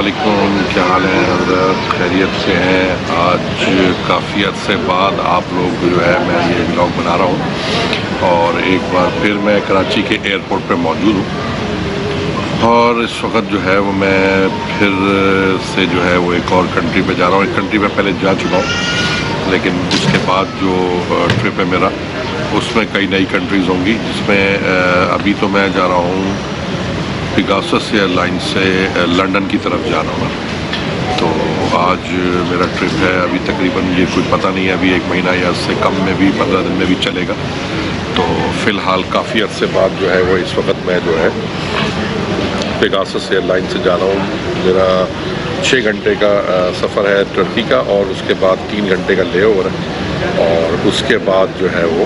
वालेकुम, क्या हाल है हज़रत? खैरियत से हैं? आज काफ़ी अर्से बाद आप लोग जो है मैं ये ब्लॉग बना रहा हूँ और एक बार फिर मैं कराची के एयरपोर्ट पे मौजूद हूँ और इस वक्त जो है वो मैं फिर से जो है वो एक और कंट्री पे जा रहा हूँ। एक कंट्री में पहले जा चुका हूँ लेकिन उसके बाद जो ट्रिप है मेरा उसमें कई नई कंट्रीज़ होंगी, जिसमें अभी तो मैं जा रहा हूँ पेगासस एयरलाइन से लंदन की तरफ जा रहा हूँ। तो आज मेरा ट्रिप है, अभी तकरीबन ये कोई पता नहीं है, अभी 1 महीना या इससे कम में भी 15 दिन में भी चलेगा। तो फ़िलहाल काफ़ी अर्से बाद जो है वो इस वक्त मैं जो है पेगासस एयरलाइन से जा रहा हूँ। मेरा 6 घंटे का सफ़र है टर्की का और उसके बाद 3 घंटे का ले ओवर है और उसके बाद जो है वो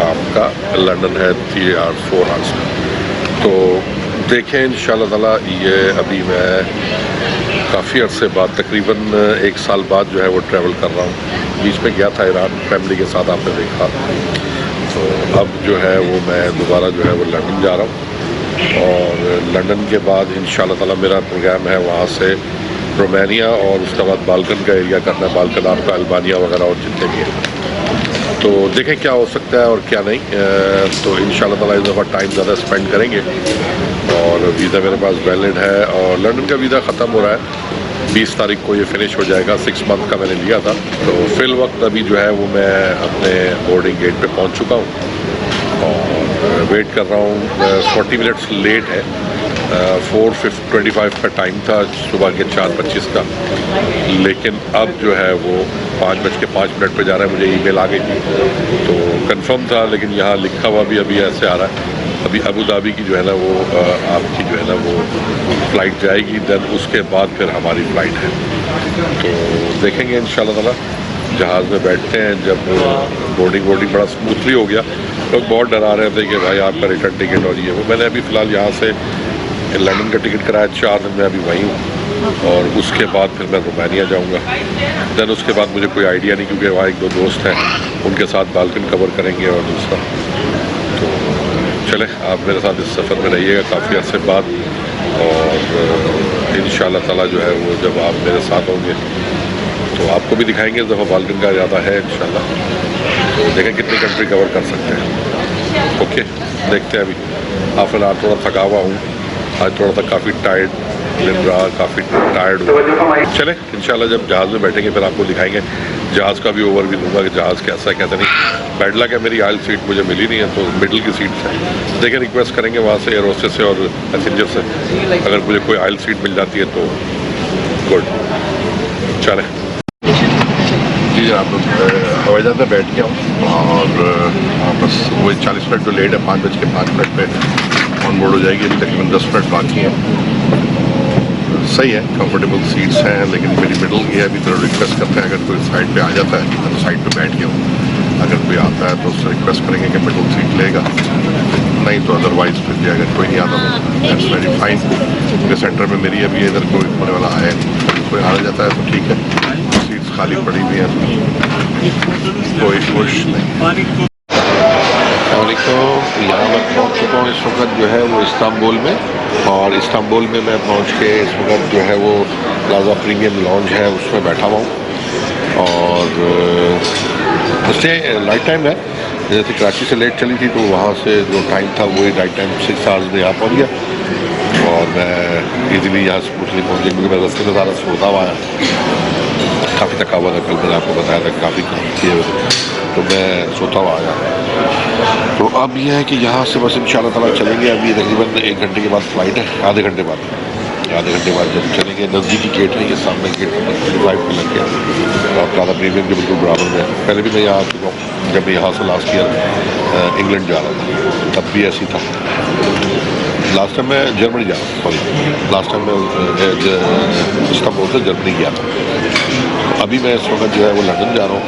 आपका लंदन है 3 और 4 आवर्स का। तो देखें इंशाल्लाह ताला, ये अभी मैं काफ़ी अर्से बाद तकरीबन 1 साल बाद जो है वो ट्रैवल कर रहा हूँ। बीच में गया था ईरान फैमिली के साथ, आपने देखा। तो अब जो है वो मैं दोबारा जो है वो लंदन जा रहा हूँ और लंदन के बाद इंशाल्लाह ताला मेरा प्रोग्राम है वहाँ से रोमानिया और उसके बाद बाल्कन का एरिया करना है। बाल्कन आपका अल्बानिया वगैरह और जितने भी हैं, तो देखें क्या हो सकता है और क्या नहीं। तो इंशाल्लाह ताला इस दफ़ा टाइम ज़्यादा स्पेंड करेंगे और वीज़ा मेरे पास वैलिड है और लंदन का वीज़ा ख़त्म हो रहा है, 20 तारीख को ये फ़िनिश हो जाएगा। 6 मंथ का मैंने लिया था। तो फ़िल वक्त अभी जो है वो मैं अपने बोर्डिंग गेट पे पहुंच चुका हूँ और वेट कर रहा हूँ। 40 मिनट्स लेट है, 4:25 का टाइम था सुबह के 4:25 का, लेकिन अब जो है वो 5:05 पे जा रहा है। मुझे ईमेल आ गई थी तो कंफर्म था, लेकिन यहाँ लिखा हुआ भी अभी ऐसे आ रहा है। अभी अबू धाबी की जो है ना वो आपकी जो है ना वो फ़्लाइट जाएगी, देन उसके बाद फिर हमारी फ़्लाइट है। तो देखेंगे इंशाल्लाह ताला। जहाज़ में बैठते हैं, जब बोर्डिंग बड़ा स्मूथली हो गया। लोग बहुत डरा रहे थे कि भाई आपका रिटर्न टिकट और ये वो। मैंने अभी फ़िलहाल यहाँ से लंदन का टिकट कराया, 4 दिन में अभी वहीं हूँ और उसके बाद फिर मैं रोमानिया जाऊँगा। दैन उसके बाद मुझे कोई आइडिया नहीं, क्योंकि वहाँ 1-2 दोस्त हैं, उनके साथ बाल्कन कवर करेंगे और दूसरा। तो चले आप मेरे साथ इस सफ़र में रहिएगा काफ़ी अर्से बाद और इंशाल्लाह ताला जो है वो जब आप मेरे साथ होंगे तो आपको भी दिखाएंगे। इस दफ़ा बाल्कन का इरादा है इंशाल्लाह। तो देखें कितनी कंट्री कवर कर सकते हैं। ओके, देखते हैं। अभी आफ्टर आज थोड़ा थका हुआ हूँ, आज थोड़ा सा काफ़ी टायर्ड दिन रहा, काफ़ी टायर्ड हुआ। चले इंशाल्लाह जब जहाज़ में बैठेंगे फिर आपको दिखाएंगे। जहाज़ का भी ओवरव्यू दूंगा कि जहाज़ कैसा है कैसा नहीं। बैड लक है, मेरी आयल सीट मुझे मिली नहीं है, तो मिडिल की सीट है। देखिए रिक्वेस्ट करेंगे वहाँ से एयर होस्टेस से और पैसेंजर से, अगर मुझे कोई आयल सीट मिल जाती है तो गुड। चले जी, आप हवाई जहाज़ में बैठ गया हूँ और बस वही 40 मिनट जो लेट है, 5:05 पे ऑन बोर्ड हो जाएगी। अभी तकरीबन 10 मिनट बाकी हैं। सही है, कंफर्टेबल सीट्स हैं, लेकिन मेरी मिडल की है। अभी तो रिक्वेस्ट करते हैं अगर कोई साइड पे आ जाता है, मैं तो साइड पे बैठ गया हूँ। अगर कोई आता है तो उससे रिक्वेस्ट करेंगे कि मिडल सीट लेगा, नहीं तो अदरवाइज़ फिर भी अगर कोई नहीं आता तो दैट्स वेरी फाइन। क्योंकि सेंटर में मेरी अभी इधर कोई होने वाला है, कोई आ जाता है तो ठीक है। सीट्स खाली पड़ी हुई हैं, कोई कुछ नहीं। यहाँ मैं पहुँच चुका हूँ इस वक्त जो है वो इस्तांबुल में, और इस्तांबुल में मैं पहुँच के इस वक्त जो है वो प्लाजा प्रीमियम लॉन्ज है उसमें बैठा हुआ हूँ। और उससे लाइट टाइम है, जैसे कराची से लेट चली थी तो वहाँ से जो टाइम था वही राइट टाइम 6 आवर्स में यहाँ पहुँच गया और मैं इजीली यहाँ स्मूथली पहुँच गया, क्योंकि मैं रास्ते में ज़्यादा सोता हुआ आया, काफ़ी थका हुआ था। कल मैंने आपको बताया था काफ़ी काम किए हुए, तो मैं सोता हुआ आया। तो अब यह है कि यहाँ से बस इंशाल्लाह ताला चलेंगे। अभी तकरीबन 1 घंटे के बाद फ़्लाइट है, आधे घंटे बाद जब चलेंगे। नज़दीकी गेट है, ये सामने गेट 25 पे लग गया और प्लाजा प्रीमियम के बिल्कुल बराबर में है। पहले भी मैं यहाँ आ चुका हूँ, जब मैं यहाँ से लास्ट ईयर इंग्लैंड जा रहा था तब भी ऐसी था। लास्ट टाइम मैं जर्मनी जा रहा था, सॉरी लास्ट टाइम मैं इस्तांबुल से जर्मनी गया था। अभी मैं इस वक्त जो है वो लंदन जा रहा हूँ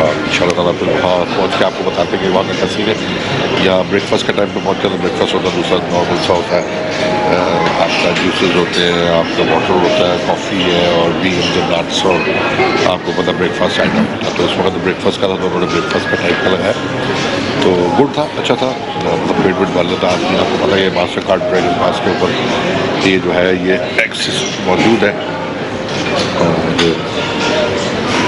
और इंशाल्लाह ताला फिर वहाँ पहुँच के आपको बताते हैं कि वहाँ का कैसी है। यहाँ ब्रेकफास्ट के टाइम पे पहुँच के तो ब्रेकफास्ट होता है, दूसरा नॉर्मल सा होता है। आप आपका जूसेस होते हैं, आपका वाटर होता है, कॉफ़ी है और बीन्स और नट्स और आपको पता ब्रेकफास्ट आइटम था। तो इस वक्त ब्रेकफास्ट का था तो उन्होंने ब्रेकफास्ट का टाइप का लगाया, तो गुड था, अच्छा था, मतलब पेट वेट भर लेता आदमी। आपको पता है मास्टर कार्ड ड्रैगन पास के ऊपर ये जो है ये एक्सेस मौजूद है, और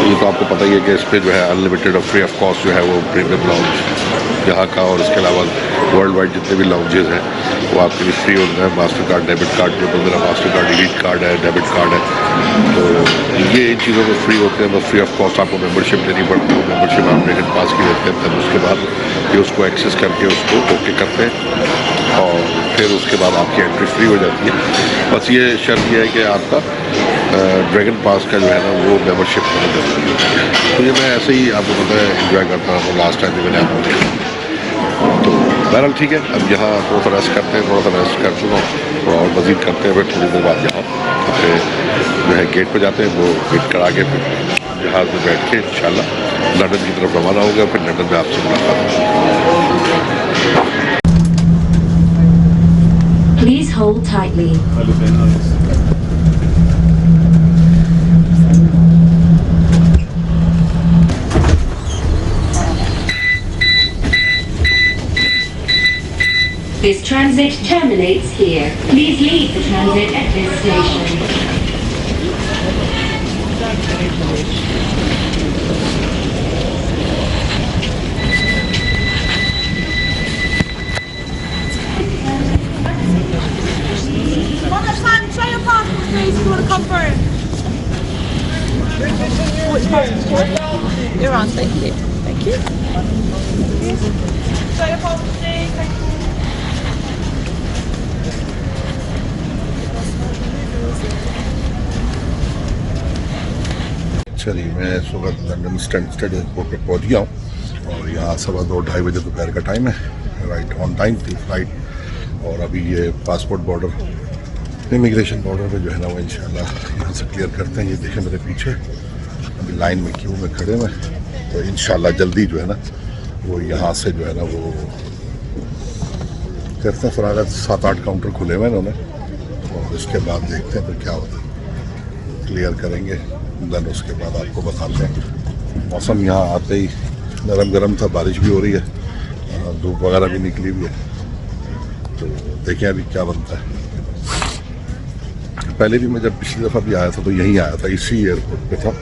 ये तो आपको पता ही है कि इस पर जो है अनलिमिटेड और फ्री ऑफ कॉस्ट जो है वो प्रीमियम लाउंज यहाँ का, और इसके अलावा वर्ल्ड वाइड जितने भी लाउंजेस हैं वो आपके लिए फ्री होते हैं। मास्टर कार्ड, डेबिट कार्ड, जो तो मेरा मास्टर कार्ड एलीट कार्ड है, डेबिट कार्ड है, तो ये इन चीज़ों में फ्री होते हैं, बस फ्री ऑफ कॉस्ट आपको मेंबरशिप लेनी पड़ती है। मेंबरशिप आप ड्रैगन पास की लेते हैं, तब उसके बाद ये उसको एक्सेस करके उसको ओके करते हैं और फिर उसके बाद आपकी एंट्री फ्री हो जाती है। बस ये शर्त ये है कि आपका ड्रैगन पास का जो है ना वो मेंबरशिप होना जरूरी है। तो ये मैं ऐसे ही आपको पता है इंजॉय करता हूँ, लास्ट टाइम भी मैंने आपको देखा। तो बहरहाल ठीक है, अब यहाँ थोड़ा सा रेस्ट करते हैं, थोड़ा सा रेस्ट कर चुका हूँ, थोड़ा और मज़ीद करते हैं, फिर थोड़ी देर बाद यहाँ अपने जो है गेट पर जाते हैं, वो गेट करा के फिर जहाज़ में बैठ के इंशाल्लाह लंदन की तरफ रवाना होगा। फिर लंदन में आपसे मुलाकात होगी। Please hold tightly. This transit terminates here. Please leave the transit at this station. Show your passport, please, if you want to come through. Which passport? You're on, thank you. Thank you. Show your passport, please. Thank you. चलिए, मैं इस वक्त London स्टैंस्टेड airport पर पहुँच गया हूँ और यहाँ 2:15 बजे दोपहर का टाइम है, राइट ऑन टाइम थी फ्लाइट। और अभी ये पासपोर्ट बॉर्डर, इमिग्रेशन बॉर्डर पे जो है ना वो इंशाल्लाह यहाँ से क्लियर करते हैं। ये देखें मेरे पीछे अभी लाइन में क्यू में खड़े हैं, तो इंशाल्लाह जल्दी जो है ना वो यहाँ से जो है ना वो करते हैं। फरागत 7-8 काउंटर खुले हुए हैं इन्होंने, और इसके बाद देखते हैं फिर क्या होता है, क्लियर करेंगे देन उसके बाद आपको बताते हैं। मौसम यहाँ आते ही नरम गरम था, बारिश भी हो रही है, धूप वगैरह भी निकली हुई है, तो देखें अभी क्या बनता है। पहले भी मैं जब पिछली दफ़ा भी आया था तो यहीं आया था, इसी एयरपोर्ट पे था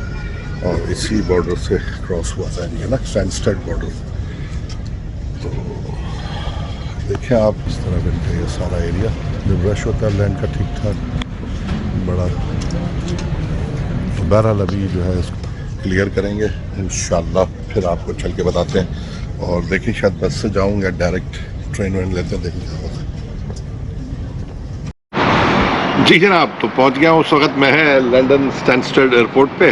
और इसी बॉर्डर से क्रॉस हुआ था, ये ना स्टैंस्टेड बॉर्डर। तो देखें आप इस तरह बनते हैं सारा एरिया, जब रश होता है लैंड का ठीक ठाक बड़ा। तो बहरहाल अभी जो है इसको क्लियर करेंगे इंशाल्लाह, फिर आपको चल के बताते हैं। और देखिए शायद बस से जाऊँ या डायरेक्ट ट्रेन वेन लेते हैं, देखिए क्या होता है। जी जनाब, तो पहुंच गया हूँ उस वक्त मैं है लंदन स्टैंस्टेड एयरपोर्ट पे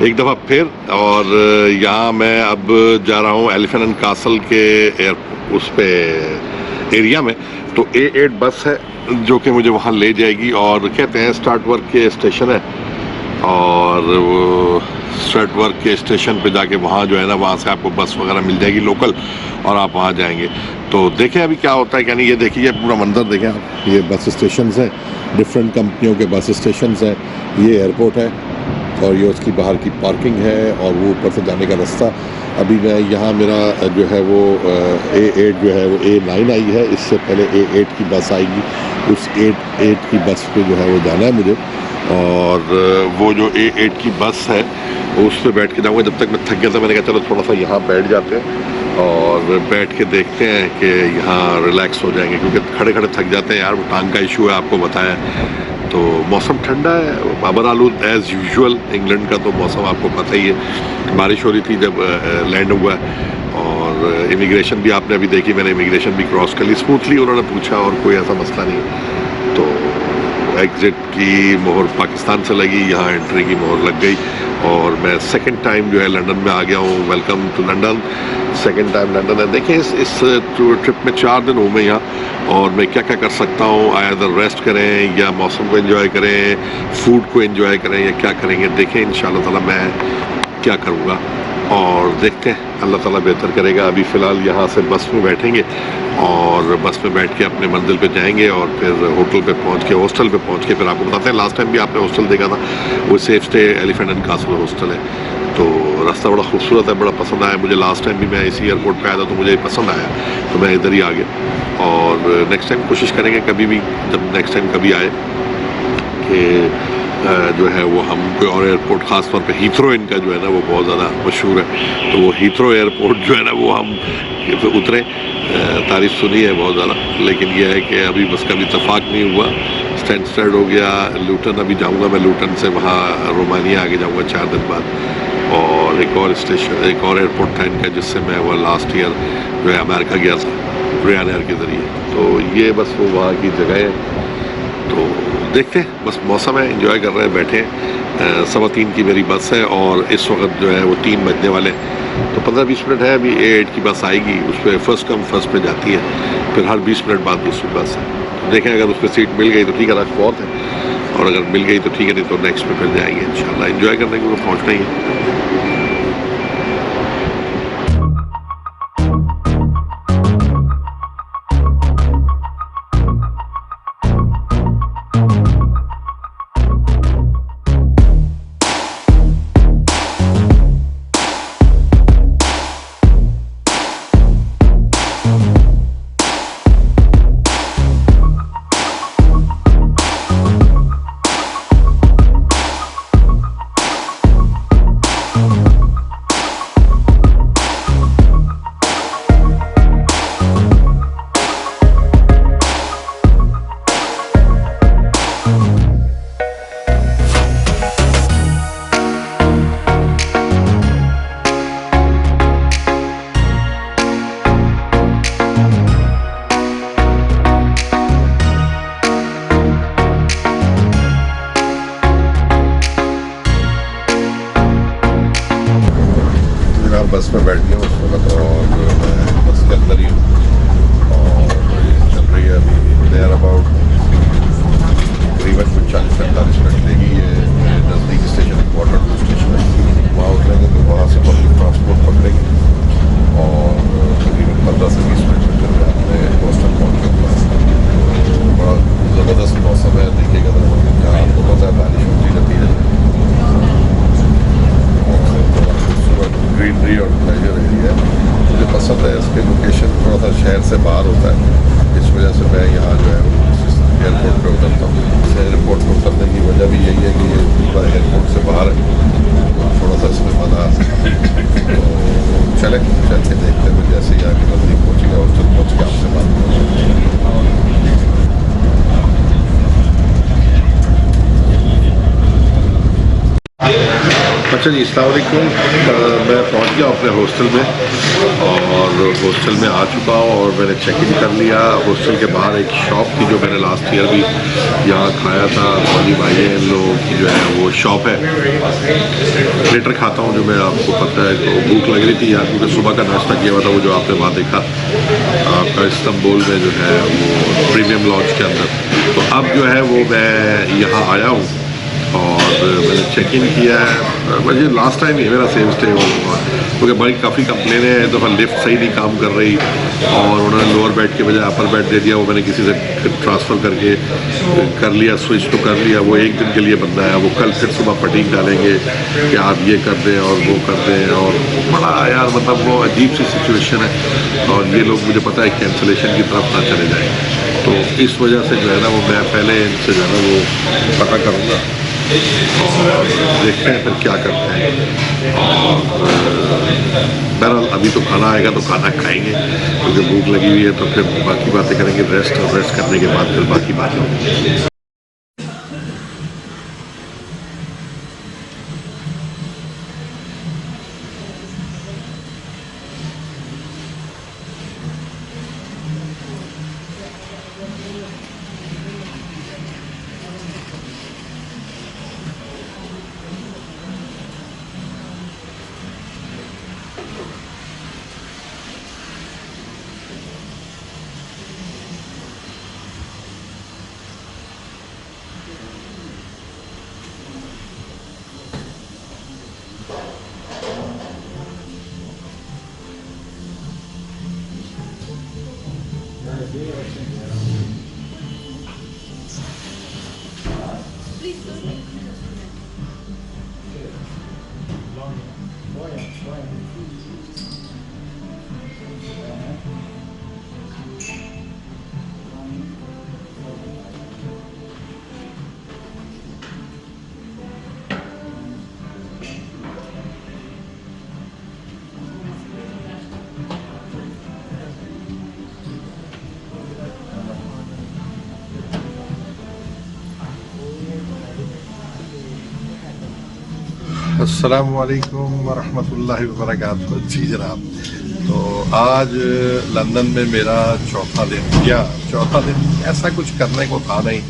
एक दफ़ा फिर, और यहाँ मैं अब जा रहा हूँ एलिफेंट एंड कासल के उस पे एरिया में। तो A8 बस है जो कि मुझे वहाँ ले जाएगी, और कहते हैं स्टार्ट वर्क के स्टेशन है, और वो स्टार्ट वर्क के स्टेशन पे जाके वहाँ जो है ना वहाँ से आपको बस वगैरह मिल जाएगी लोकल, और आप वहाँ जाएंगे। तो देखें अभी क्या होता है। यानी ये देखिए, ये पूरा मंजर देखें आप, ये बस स्टेशन हैं, डिफरेंट कंपनियों के बस स्टेशन हैं, ये एयरपोर्ट है और ये उसकी बाहर की पार्किंग है, और वो ऊपर से जाने का रास्ता। अभी मैं यहाँ मेरा जो है वो A8 जो है वो A9 आई है, इससे पहले A8 की बस आएगी, उस A8 की बस पे जो है वो जाना है मुझे। और वो जो A8 की बस है उस पर बैठ के जाऊँगा। जब तक मैं थक गया था मैंने कहा चलो थोड़ा सा यहाँ बैठ जाते हैं और बैठ के देखते हैं कि यहाँ रिलैक्स हो जाएंगे, क्योंकि खड़े खड़े थक जाते हैं यार, वो टांग का इशू है आपको बताया। तो मौसम ठंडा है, ओवरऑल एज़ यूजुअल इंग्लैंड का तो मौसम आपको पता ही है। बारिश हो रही थी जब लैंड हुआ, और इमिग्रेशन भी आपने अभी देखी, मैंने इमिग्रेशन भी क्रॉस कर ली स्मूथली, उन्होंने पूछा और कोई ऐसा मसला नहीं। तो एग्ज़िट की मोहर पाकिस्तान से लगी, यहाँ एंट्री की मोहर लग गई, और मैं सेकंड टाइम जो है लंदन में आ गया हूँ। Welcome to London, second time London है। देखिए इस ट्रिप में 4 दिन हूँ मैं यहाँ, और मैं क्या क्या कर सकता हूँ, आइदर रेस्ट करें या मौसम को एंजॉय करें, फूड को एंजॉय करें, या क्या करेंगे देखें इंशाल्लाह ताला मैं क्या करूँगा, और देखते हैं अल्लाह ताला बेहतर करेगा। अभी फ़िलहाल यहाँ से बस में बैठेंगे और बस में बैठ के अपने मंजिल पे जाएंगे और फिर होटल पे पहुँच के, हॉस्टल पे पहुँच के फिर आपको बताते हैं। लास्ट टाइम भी आपने हॉस्टल देखा था, वो safe stay elephant and castle hostel है। तो रास्ता बड़ा खूबसूरत है, बड़ा पसंद आया मुझे। लास्ट टाइम भी मैं इसी एयरपोर्ट पे आया था तो मुझे पसंद आया, तो मैं इधर ही आ गया। और नेक्स्ट टाइम कोशिश करेंगे कभी भी, जब नेक्स्ट टाइम कभी आए, कि जो है वो हम कोई और एयरपोर्ट, ख़ास तौर पे हीथ्रो इनका जो है ना वो बहुत ज़्यादा मशहूर है, तो वो हीथ्रो एयरपोर्ट जो है ना वो हम उतरे। तारीफ़ सुनी है बहुत ज़्यादा, लेकिन यह है कि अभी बस कभी इत्तेफाक नहीं हुआ। स्टैंड हो गया, लूटन अभी जाऊंगा मैं, लूटन से वहाँ रोमानिया आगे जाऊंगा 4 दिन बाद। और एक और स्टेशन, एक और एयरपोर्ट था इनका जिससे मैं वो लास्ट ईयर जो है अमेरिका गया था रियान एयर के ज़रिए। तो ये बस वो वहाँ की जगह है। तो देखते हैं, बस मौसम है, एंजॉय कर रहे हैं, बैठे हैं। 3:15 की मेरी बस है और इस वक्त जो है वो 3 बजने वाले, तो 15-20 मिनट है। अभी A8 की बस आएगी, उस पर फर्स्ट कम फर्स्ट पे जाती है, फिर हर 20 मिनट बाद दूसरी बस है। तो देखें, अगर उस पर सीट मिल गई तो ठीक है, रश बहुत है, और अगर मिल गई तो ठीक है, नहीं तो नेक्स्ट में फिर जाएंगे इंशाल्लाह। एंजॉय करने को तो पहुँचना ही है। बस में बैठ गया उस वक्त, और मैं बस के अंदर ही हूँ और चल रही है अभी। देयर अबाउट तकरीबन कुछ 40-45 मिनट लेगी। ये नज़दीक स्टेशन वाटर स्टेशन है, वहाँ उतरेंगे तो वहाँ से पब्लिक ट्रांसपोर्ट पकड़ेंगे और तकरीबन 15 से 20 मिनट में फिर अपने हॉस्टल पहुँचेंगे। बड़ा ज़बरदस्त मौसम है, देखिएगा तो जहाँ आपको पता है बारिश होती रहती है, ग्रीनरी और प्लेजर एरिया मुझे पसंद है। इसके लोकेशन थोड़ा सा शहर से बाहर होता है, इस वजह से मैं यहाँ जो है एयरपोर्ट पे उतरता हूँ। एयरपोर्ट पे उतरने की वजह भी यही है कि ये पूरा एयरपोर्ट से बाहर है, तो थोड़ा सा इसमें मज़ा तो चले चल के देखते हुए जैसे ही आगे नज़दीक पहुँचेगा हॉस्टल पहुँच के आपसे बात करूँगा। अच्छा जी, अस्सलाम वालेकुम। मैं पहुंच गया अपने हॉस्टल में और हॉस्टल में आ चुका हूं और मैंने चेक इन कर लिया। हॉस्टल के बाहर एक शॉप थी जो मैंने लास्ट ईयर भी यहाँ खाया था, मौली भाई इन लोगों की जो है वो शॉप है। लेटर खाता हूँ जो मैं, आपको पता है, तो भूख लग रही थी यार, क्योंकि सुबह का नाश्ता किया हुआ था वो जो आपने वहाँ देखा आपका इस्तांबुल में जो है वो प्रीमियम लॉन्च के अंदर। तो अब जो है वो मैं यहाँ आया हूँ और मैंने चेक इन किया है। मुझे लास्ट टाइम ही मेरा सेम स्टे हुआ क्योंकि भाई काफ़ी कंप्लेन है, एक दफ़ा लिफ्ट सही नहीं काम कर रही और उन्होंने लोअर बेड के बजाय अपर बेड दे दिया। वो मैंने किसी से ट्रांसफ़र करके कर लिया, स्विच तो कर लिया। वो एक दिन के लिए बंदा है, वो कल फिर सुबह पटीक डालेंगे कि आप ये कर दें और वो कर दें, और बड़ा यार मतलब वो अजीब सी सिचुएशन है। और ये लोग मुझे पता है कैंसलेशन की तरफ ना चले जाएँ, तो इस वजह से जो है ना वो मैं पहले इनसे जो है ना वो पता करूँगा और देखते हैं फिर क्या करते हैं। और बहरहाल अभी तो खाना आएगा तो खाना खाएंगे, क्योंकि भूख लगी हुई है, तो फिर बाकी बातें करेंगे। रेस्ट और रेस्ट करने के बाद फिर बाकी बातें होंगी। अस्सलामुअलैकुम वरहमतुल्लाहि वबरकातुहू। जी जनाब, तो आज लंदन में मेरा चौथा दिन ऐसा कुछ करने को था नहीं।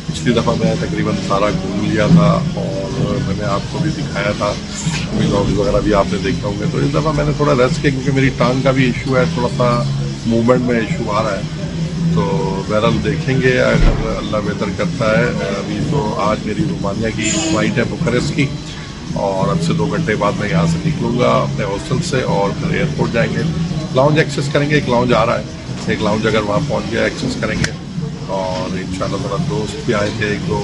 पिछली दफ़ा मैं तकरीबन सारा घूम लिया था और मैंने आपको भी दिखाया था, व्लॉग्स वगैरह भी आपने देखे होंगे। तो इस दफ़ा मैंने थोड़ा रेस्ट किया क्योंकि मेरी टांग का भी इशू है, थोड़ा सा मूवमेंट में इशू आ रहा है। तो बहरहाल देखेंगे अगर अल्लाह बेहतर करता है। अभी तो आज मेरी रोमानिया की फ़्लाइट है बुखारेस्ट की, और अब से 2 घंटे बाद मैं यहाँ से निकलूँगा अपने हॉस्टल से और फिर एयरपोर्ट जाएंगे। लाउंज एक्सेस करेंगे, एक लाउंज आ रहा है, एक लाउंज अगर वहाँ पहुँच गया एक्सेस करेंगे। और इंशाल्लाह मेरा दोस्त भी आए थे, 1-2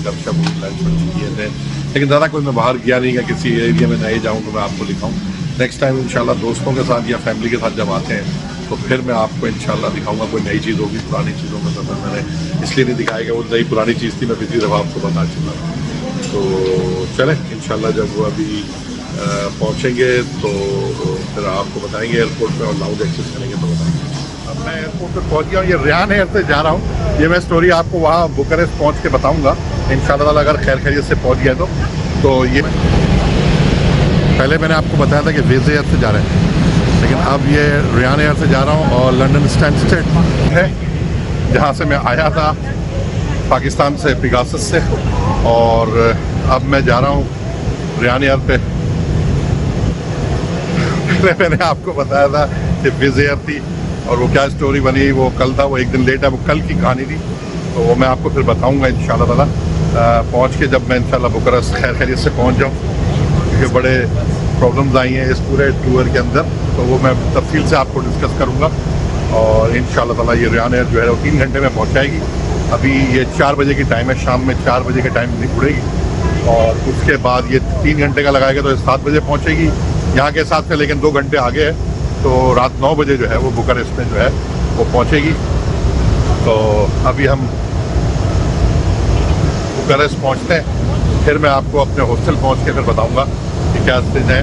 गपशप लंच किए थे, लेकिन ज़्यादा कोई मैं बाहर गया नहीं, किसी एरिया में नहीं जाऊँ तो मैं आपको दिखाऊँ। नेक्स्ट टाइम इंशाल्लाह दोस्तों के साथ या फैमिली के साथ जब आते हैं तो फिर मैं आपको इंशाल्लाह दिखाऊँगा कोई नई चीज़ होगी। पुरानी चीज़ों में तो मैंने इसलिए नहीं दिखाया कि वो नई पुरानी चीज़ थी, मैं पिछली दफ़ा आपको बता चुका। तो चलें इंशाल्लाह जब वो अभी पहुँचेंगे तो फिर आपको बताएंगे एयरपोर्ट पे, और लाउंज एक्सेस करेंगे तो बताएंगे। अब मैं एयरपोर्ट पे पहुँच गया हूँ, ये रियान एयर से जा रहा हूँ। ये मैं स्टोरी आपको वहाँ बुखारेस्ट पहुँच के बताऊँगा इंशाल्लाह अगर खैरियत से पहुँच गया तो ये पहले मैंने आपको बताया था कि विज़ एयर से जा रहे हैं, लेकिन अब ये रियान एयर से जा रहा हूँ और लंदन स्टैनस्टेड है जहाँ से मैं आया था पाकिस्तान से, पिगासस से। और अब मैं जा रहा हूँ रियान एयर पे। पहले मैंने आपको बताया था कि विज़ एयर थी और वो क्या स्टोरी बनी, वो कल था, वो एक दिन लेट है, वो कल की कहानी थी। तो वो मैं आपको फिर बताऊँगा इंशाल्लाह ताला पहुँच के, जब मैं इंशाल्लाह बुखारेस्ट खैरियत से पहुँच जाऊँ, क्योंकि बड़े प्रॉब्लम्स आई हैं इस पूरे टूर के अंदर। तो वो मैं तफसील से आपको डिस्कस करूँगा। और इंशाल्लाह ताला ये रियान एयर जो है वो 3 घंटे में पहुँचाएगी। अभी ये 4 बजे की टाइम है, शाम में 4 बजे के टाइम उड़ेगी और उसके बाद ये 3 घंटे का लगाएगा तो ये 7 बजे पहुँचेगी यहाँ के हिसाब से, लेकिन 2 घंटे आगे है तो रात 9 बजे जो है वो बुखारेस्ट में जो है वो पहुँचेगी। तो अभी हम बुखारेस्ट पहुँचते हैं, फिर मैं आपको अपने हॉस्टल पहुँच के फिर बताऊँगा कि क्या स्टेज है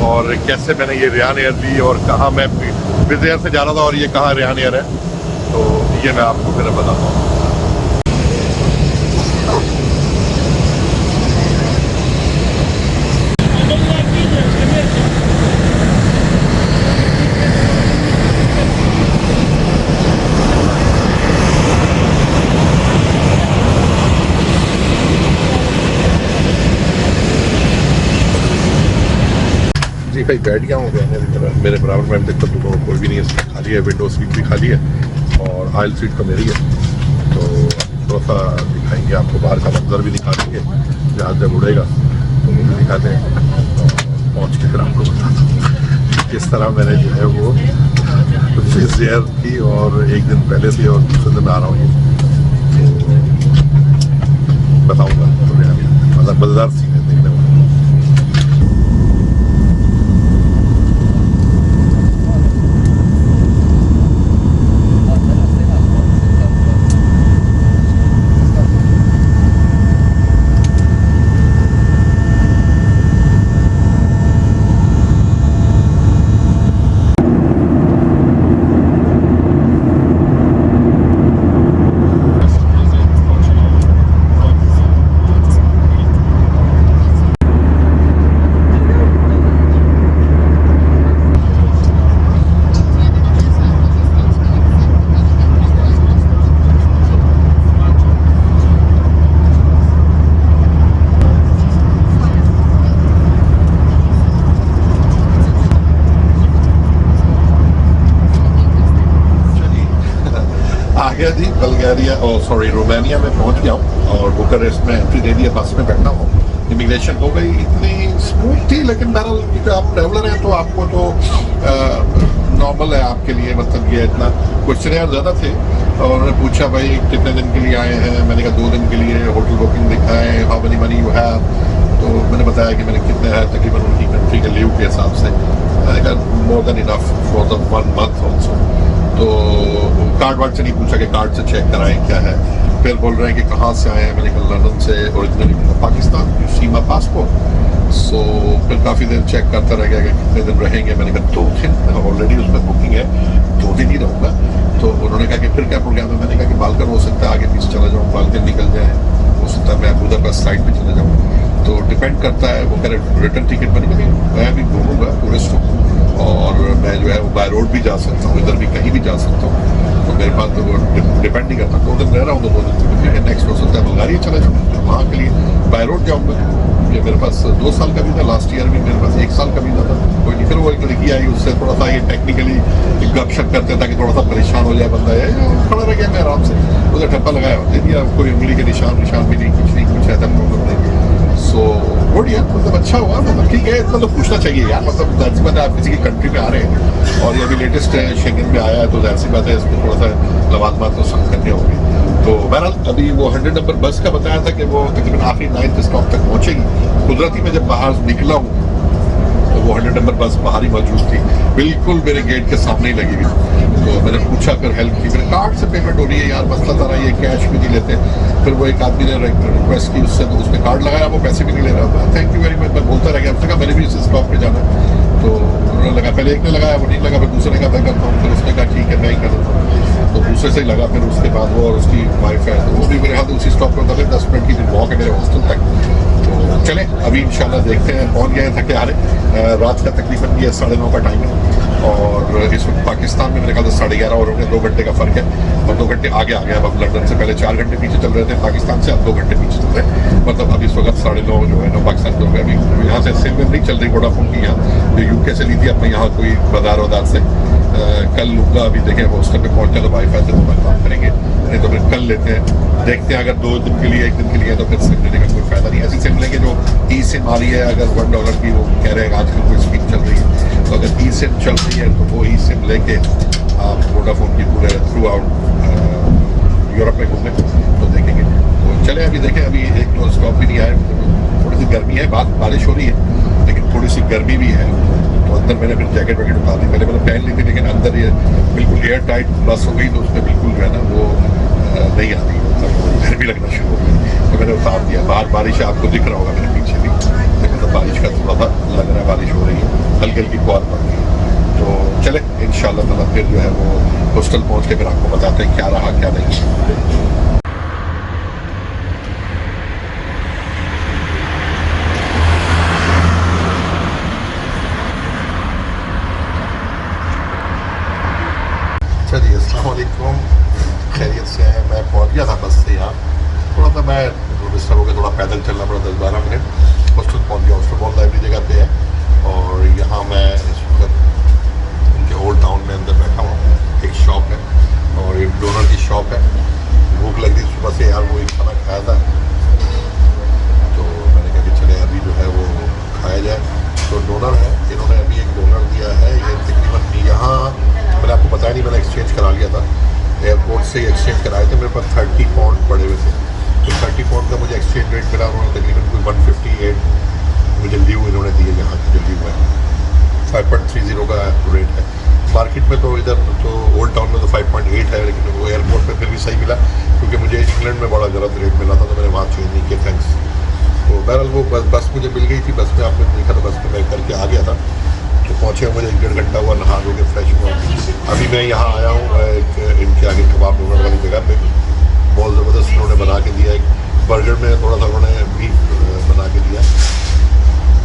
और कैसे मैंने ये रियान एयर ली और कहाँ मैं विज़ एयर से जा रहा था और ये कहाँ रियान एयर है। तो ये मैं आपको फिर बताता हूँ। जी भाई बैठ गया हूँ मेरे बराबर में, अभी तक तो कोई भी नहीं है, खाली है, विंडो सीट भी खाली है और आयल सीट तो मेरी है। तो थोड़ा सा दिखाएंगे आपको, बाहर का मंजर भी दिखा देंगे, जहाज जब उड़ेगा तो वो भी दिखाते हैं। पहुँच के फिर आपको बताता हूँ किस तरह मैंने जो है वो विज़ एयर की और एक दिन पहले से और दूसरे दिन आ रहा हूँ, तो बताऊँगा। तो मतलब मज़ेदार सीन है देखने में। गया जी बल्गारिया और सॉरी रोमानिया में पहुंच गया हूँ और बुखारेस्ट में एंट्री दे दिया, बस में बैठा हूँ। इमिग्रेशन हो गई, इतनी स्मूथ थी, लेकिन बहरहाल क्योंकि आप ट्रैवलर हैं तो आपको तो नॉर्मल है आपके लिए, मतलब ये इतना क्वेश्चन ज़्यादा थे। और उन्होंने पूछा भाई कितने दिन के लिए आए हैं, मैंने कहा 2 दिन के लिए, होटल बुकिंग दिखाएं, how many money you have. तो मैंने बताया कि मैंने कितने हैं तकरीबन उनकी कंट्री के लीव के हिसाब से, मैंने कहा more than enough for the 1 month also. तो कार्ड वार्ड से नहीं पूछा कि कार्ड से चेक कराएं क्या है। फिर बोल रहे हैं कि कहाँ से आए हैं, मैंने कहा लंदन से ओरिजिनली पाकिस्तान, सीमा पासपोर्ट। सो फिर काफ़ी देर चेक करता रह गया कि कितने दिन रहेंगे, मैंने कहा 2 दिन, ऑलरेडी उसमें बुकिंग है, 2 दिन ही रहूँगा। तो उन्होंने कहा कि फिर क्या प्रोग्राम है, मैंने कहा कि बालकन हो सकता है आगे पीछे चला जाऊँ, बालकन निकल जाए, हो सकता है मैं अबूदाबाद साइड पे चला जाऊँ। तो डिपेंड करता है, वो कह रहे रिटर्न टिकट बनी, मैं भी घूमूंगा टूरिस्ट हूँ और मैं जो है वो बाय रोड भी जा सकता हूँ, इधर भी कहीं भी जा सकता हूँ। तो मेरे पास तो वो डिपेंड नहीं करता, 2 दिन रह रहा हूँ तो 2 दिन ठीक है, नेक्स्ट हो सकता है बुल्गारिया चला जाऊँ, वहाँ के लिए बाय रोड जाऊँगा। ये मेरे पास 2 साल का भी था, लास्ट ईयर भी मेरे पास 1 साल का भी था, कोई नहीं। फिर वो एक लड़की आई, उससे थोड़ा सा ये टेक्निकली गपशप करते था कि थोड़ा सा परेशान हो जाए बंदा, है खड़ा रह गया मैं आराम से, उधर ठप्पा लगाया, दे दिया, कोई उंगली के निशान भी नहीं, कुछ नहीं, कुछ ऐसा प्रॉब्लम नहीं। सो बढ़िया, मतलब अच्छा हुआ, मतलब ठीक है, इतना तो पूछना चाहिए यार, मतलब जाहिर सी बात है आप किसी की कंट्री में आ रहे हैं और ये अभी लेटेस्ट शेंगन में आया है, तो जाहिर सी बात है इसमें थोड़ा सा लवाजमात तो संग करने होंगे। तो बहरहाल अभी वो 100 नंबर बस का बताया था कि वो तकरीबन आखिरी 9th स्टॉप तक पहुंचेगी। कुदरती में जब बाहर निकला हूँ तो वो 100 नंबर बस बाहर ही मौजूद थी, बिल्कुल मेरे गेट के सामने ही लगी हुई। तो मैंने पूछा, फिर हेल्प की, फिर कार्ड से पेमेंट हो रही है यार, मसला था ये कैश भी नहीं लेते। फिर वो एक आदमी ने रिक्वेस्ट की उससे, तो उसने कार्ड लगाया, वो पैसे भी नहीं ले रहा था। थैंक यू वेरी मच, मैं बोलता रह गया, उसने कहा मैंने भी इस स्टॉप पे जाना है। तो उन्होंने लगा, पहले एक ने लगाया, वो नहीं लगा, फिर दूसरे ने कहा मैं करता हूँ, फिर उसने कहा ठीक है मैं ही कर देता हूँ, तो दूसरे से ही लगा। फिर उसके बाद वो और उसकी वाइफ है, तो वो भी मेरे हाथ उसी स्टॉप पर उतरे, 10 मिनट की वॉक है मेरे हॉस्टल तक। तो चले अभी इंशाल्लाह देखते हैं, पहुँच गए थके हारे, रात का तकरीबन ये 9:30 का टाइम है और इस वक्त पाकिस्तान में मेरे ख्याल से 11:30 और 2 घंटे का फ़र्क है और 2 घंटे आगे आ गया। अब हम लंदन से पहले 4 घंटे पीछे चल रहे थे, पाकिस्तान से अब 2 घंटे पीछे चल रहे हैं, मतलब अब इस वक्त 9:30 जो है 9 पाकिस्तान के हो गए। अभी यहाँ से सिम नहीं चल रही वोडाफोन की, यहाँ जो यूके से ली थी, अब मैं यहाँ कोई बाजार वदार से कल लूँगा। अभी देखें हॉस्टल पे पहुँचते तो वाईफाई से तो काम करेंगे, नहीं तो फिर कल लेते हैं, देखते हैं। अगर 2 दिन के लिए 1 दिन के लिए तो फिर सिम लेने का कोई फ़ायदा नहीं। ऐसी सिम लेंगे जो ई सिम आ रही है, अगर $1 की वो कह रहे हैं आजकल कोई स्कीम चल रही है, तो अगर ई सिम चल रही है तो वो ई सिम लेके आप वोडाफोन की पूरे थ्रू आउट यूरोप में घूमें तो देखेंगे। तो चले अभी देखें, अभी 1-2 स्टॉप भी नहीं आए, थोड़ी सी गर्मी है, बारिश हो रही है लेकिन थोड़ी सी गर्मी भी है। तो अंदर मैंने फिर जैकेट वैकेट उतार दी, पहले मतलब पहन ली थी, लेकिन अंदर ये बिल्कुल एयर टाइट बस हो गई तो उसमें बिल्कुल जो है ना वो नहीं आती, मतलब गर्मी लगना शुरू हो गई, तो मैंने उतार दिया। बाहर बारिश आपको दिख रहा होगा मेरे पीछे भी, लेकिन तो बारिश का थोड़ा सा लग रहा है, बारिश हो रही है, हल्की हल्की फुहार पड़ रही है। तो चले इंशाल्लाह ताला फिर जो है वो हॉस्टल पहुँच के फिर आपको बताते हैं क्या रहा क्या नहीं। अच्छा जी, अस्सलाम वालेकुम, खैरियत से हैं। मैं पहुंच गया था बस से यहाँ, थोड़ा सा मैं डिस्टर्ब हो गया, थोड़ा पैदल चलना पड़ा 10-12 मिनट। हॉस्टल पहुंच गया, हॉस्टल बहुत लाइवली जगह पे है और यहाँ मैं इस वक्त उनके ओल्ड टाउन में अंदर बैठा हूँ। एक शॉप है और एक डोनर की शॉप है। भूख लग रही सुबह से यार, वो एक खाना खाया था तो मैंने कहा कि चले अभी जो है वो खाया जाए। तो डोनर है, इन्होंने अभी एक डोनर दिया है, ये तकरीबन यहाँ मैंने आपको बताया नहीं, मैंने एक्सचेंज करा लिया था, एयरपोर्ट से एक्सचेंज कराए थे, मेरे पास 30 पाउंड पड़े हुए थे। तो 30 पाउंड का मुझे एक्सचेंज रेट मिला, उन्होंने तकरीबन कोई 158 मुझे लीव इन्होंने दिए, यहाँ की जो लीव है 5.30 का रेट है। मार्केट में तो इधर तो ओल्ड टाउन में तो 5.8 है, लेकिन वो एयरपोर्ट पर फिर भी सही मिला, क्योंकि मुझे इंग्लैंड में बड़ा गलत रेट मिला था तो मैंने वहाँ चेंज नहीं किया, थैंक्स। तो बहरहाल वो बस मुझे मिल गई थी, बस में आपने देखा था, बस में मैं करके आ गया था। तो पहुँचे मुझे 1-1.5 घंटा हुआ, नहा धो के फ्रेश हुआ। अभी मैं यहाँ आया हूँ एक इनके आगे कबाब डोनर वाली जगह पे, बहुत ज़बरदस्त उन्होंने बना के दिया। एक बर्गर में थोड़ा सा उन्होंने बीफ बना के दिया,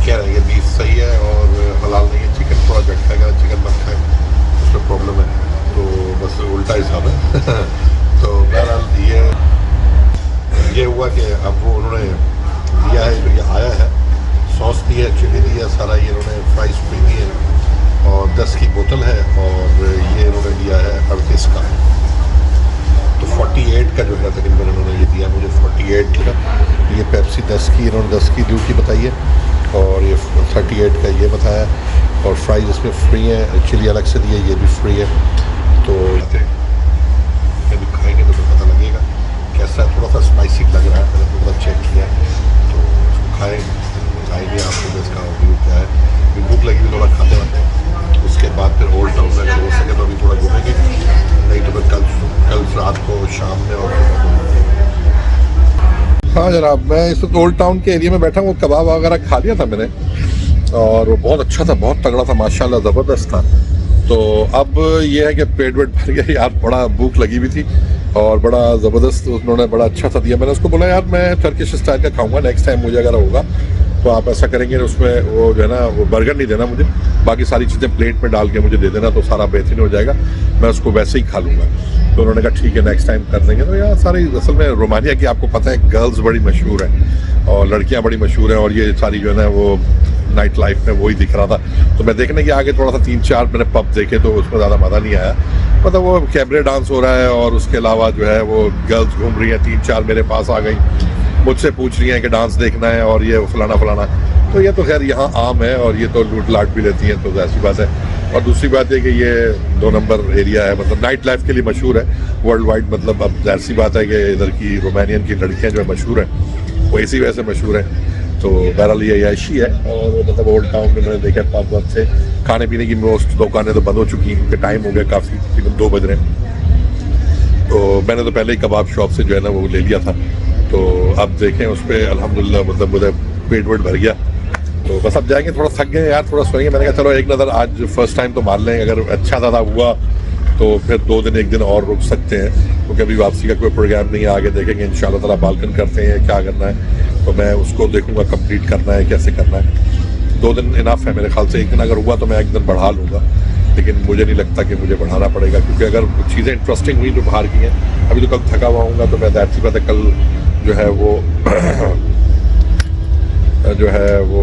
कह रहे हैं कि बीफ सही है और हलाल नहीं है, चिकन थोड़ा जट खाएगा, चिकन मत खाए, उसमें प्रॉब्लम है, तो बस उल्टा हिसाब है। तो बहरहाल ये हुआ कि अब वो उन्होंने दिया है, जो ये आया है, सॉस दी है, चिली दी है, सारा ये इन्होंने फ्राइज भी दी है और 10 की बोतल है और ये इन्होंने दिया है 38 का। तो 48 का जो है तकरीबन इन्होंने ये दिया मुझे, 48 का। ये पेप्सी 10 की, इन्होंने 10 की ड्यूटी बताई है और ये 38 का ये बताया। और फ्राइज इसमें फ्री हैं, चिली अलग से दी है, ये भी फ्री है। तो अभी खाएंगे तो पता लगेगा कैसा है। थोड़ा सा स्पाइसी लग रहा है, मैंने थोड़ा चेक किया है, तो उसको खाएंगे आपको इसका व्यू क्या है। भूख लगी हुई, थोड़ा खाते वाते हैं, उसके बाद फिर ओल्ड टाउन में अगर हो सके तो अभी थोड़ा घूमेंगे, नहीं तो फिर कल रात को शाम में। और हाँ जनाब, मैं इस वक्त ओल्ड टाउन के एरिया में बैठा हूँ। कबाब वगैरह खा लिया था मैंने और वो बहुत अच्छा था, बहुत तगड़ा था, माशाल्लाह ज़बरदस्त था। तो अब ये है कि पेट वेट भर गया यार, बड़ा भूख लगी हुई थी और बड़ा ज़बरदस्त उन्होंने बड़ा अच्छा सा दिया। मैंने उसको बोला यार मैं टर्किश स्टाइल का खाऊंगा, नेक्स्ट टाइम मुझे अगर होगा तो आप ऐसा करेंगे, उसमें वो जो है ना वो बर्गर नहीं देना मुझे, बाकी सारी चीज़ें प्लेट में डाल के मुझे दे देना, तो सारा बेहतरीन हो जाएगा, मैं उसको वैसे ही खा लूँगा। तो उन्होंने कहा ठीक है नेक्स्ट टाइम कर देंगे। तो यार सारी असल में रोमानिया की आपको पता है गर्ल्स बड़ी मशहूर हैं और लड़कियाँ बड़ी मशहूर हैं, और ये सारी जो है ना वो नाइट लाइफ में वही दिख रहा था। तो मैं देखने के आगे थोड़ा सा 3-4 मैंने पब देखे, तो उसमें ज़्यादा मज़ा नहीं आया। मतलब वो कैबरे डांस हो रहा है और उसके अलावा जो है वो गर्ल्स घूम रही हैं, 3-4 मेरे पास आ गई, मुझसे पूछ रही हैं कि डांस देखना है और ये फलाना फलाना। तो ये तो खैर यहाँ आम है और ये तो लूट लाट भी लेती हैं, तो ऐसी बात है। और दूसरी बात है कि ये 2 नंबर एरिया है, मतलब नाइट लाइफ के लिए मशहूर है वर्ल्ड वाइड। मतलब अब ऐसी बात है कि इधर की रोमानियन की लड़कियाँ जो है मशहूर हैं, वो इसी वजह से मशहूर हैं। तो बहरहाल ये ऐशी है। और मतलब ओल्ड टाउन में मैंने देखा पब वब से खाने पीने की मोस्ट दुकानें तो बंद हो चुकी हैं क्योंकि टाइम हो गया काफ़ी, तकरीबन 2 बज रहे हैं। तो मैंने तो पहले ही कबाब शॉप से जो है ना वो ले लिया था। तो अब देखें उस पर अल्हम्दुलिल्लाह मतलब मुझे पेट वेट भर गया। तो बस अब जाएंगे, थोड़ा थक गए यार, थोड़ा सोएंगे। मैंने कहा चलो एक नज़र आज फर्स्ट टाइम तो मार लें, अगर अच्छा ज़्यादा हुआ तो फिर 2 दिन 1 दिन और रुक सकते हैं, क्योंकि अभी वापसी का कोई प्रोग्राम नहीं है। आगे देखेंगे इंशाल्लाह ताला, बालकन करते हैं क्या करना है तो मैं उसको देखूंगा कंप्लीट करना है कैसे करना है। 2 दिन इनफ है मेरे ख्याल से। 1 दिन अगर हुआ तो मैं 1 दिन बढ़ा लूँगा, लेकिन मुझे नहीं लगता कि मुझे बढ़ाना पड़ेगा, क्योंकि अगर कुछ चीज़ें इंटरेस्टिंग हुई जो बाहर की हैं। अभी तो कल थका हुआ हूँगा तो मैं ज़ाहिर सी बात है कल जो है वो जो है वो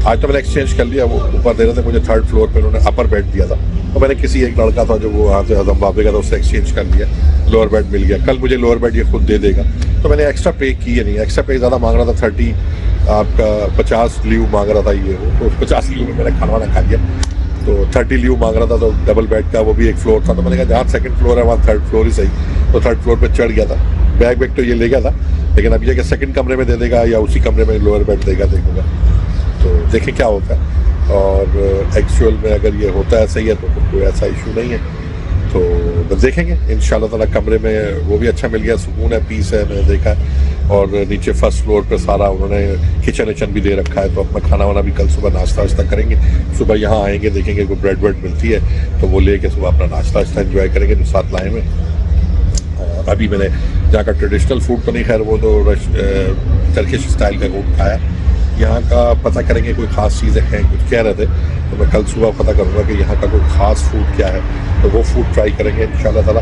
आज तो मैंने एक्सचेंज कर लिया। वो ऊपर दे रहे थे मुझे 3rd फ्लोर पे, उन्होंने अपर बेड दिया था, तो मैंने किसी एक लड़का था जो वो वहाँ से जिम्बाब्वे का था, उससे एक्सचेंज कर लिया, लोअर बेड मिल गया। कल मुझे लोअर बेड ये खुद दे देगा, तो मैंने एक्स्ट्रा पे किया नहीं। एक्स्ट्रा पे ज़्यादा मांग रहा था, 30 आपका 50 लीव मांग रहा था ये, तो 50 लीव में मैंने खाना वाना खा लिया। तो 30 लीव मांग रहा था, तो डबल बेड का वो भी 1 फ्लोर था। तो मैंने कहा जहाँ 2nd फ्लोर है वहाँ 3rd फ्लोर ही सही, तो 3rd फ्लोर पर चढ़ गया था। बैग तो ये ले गया था, लेकिन अब ये कि 2nd कमरे में दे देगा या उसी कमरे में लोअर बेड देगा, देखूँगा। तो देखें क्या होता है। और एक्चुअल में अगर ये होता है सही है तो कोई ऐसा इशू नहीं है, तो बस देखेंगे इंशाल्लाह ताला। कमरे में वो भी अच्छा मिल गया, सुकून है, पीस है, मैंने देखा है। और नीचे 1st फ्लोर पे सारा उन्होंने किचन विचन भी दे रखा है, तो अपना खाना वाना भी कल सुबह नाश्ता वाश्ता करेंगे। सुबह यहाँ आएंगे, देखेंगे कोई ब्रेड वेड मिलती है तो वो लेके सुबह अपना नाश्ता वाश्ता एंजॉय करेंगे जो साथ लाए में। और अभी मैंने जहाँ का ट्रेडिशनल फूड तो नहीं, खैर वो तो टर्किश स्टाइल का फूड खाया। यहाँ का पता करेंगे कोई ख़ास चीज़ें हैं, कुछ कह रहे थे, तो मैं कल सुबह पता करूँगा कि यहाँ का कोई ख़ास फूड क्या है, तो वो फूड ट्राई करेंगे इंशाल्लाह ताला।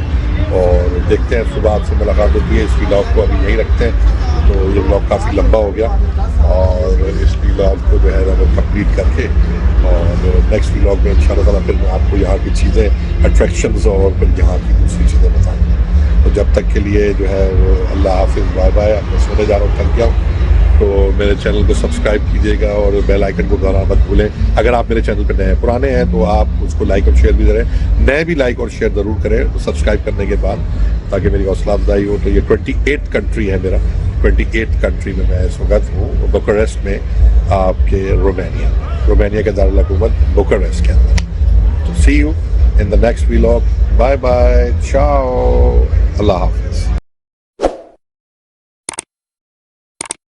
और देखते हैं, सुबह आपसे मुलाकात होती है। इस व्लॉग को अभी यहीं रखते हैं, तो ये व्लॉग काफ़ी लंबा हो गया और इस व्लॉग को जो है वो कंप्लीट करके और नेक्स्ट व्लॉग में इंशाल्लाह ताला फिर मैं आपको यहाँ की चीज़ें, अट्रैक्शंस और फिर यहाँ की दूसरी चीज़ें बताऊँगा। तो जब तक के लिए जो है वो अल्लाह हाफिज़, बाय बाय। मैं सोने जा रहा हूँ, थक गया हूँ। तो मेरे चैनल को सब्सक्राइब कीजिएगा और बेल आइकन को दबाना मत भूलें। अगर आप मेरे चैनल पर नए हैं, पुराने हैं तो आप उसको लाइक और शेयर भी करें। नए भी लाइक और शेयर ज़रूर करें सब्सक्राइब करने के बाद, ताकि मेरी हौसला अफजाई हो। तो ये 28 कंट्री है मेरा, 28 कंट्री में मैं इस वक्त हूँ, बुखारेस्ट में, आपके रोमानिया के दारुल हुकूमत बुखारेस्ट के अंदर। तो see you in the next vlog, bye bye, ciao, अल्लाह हाफिज़।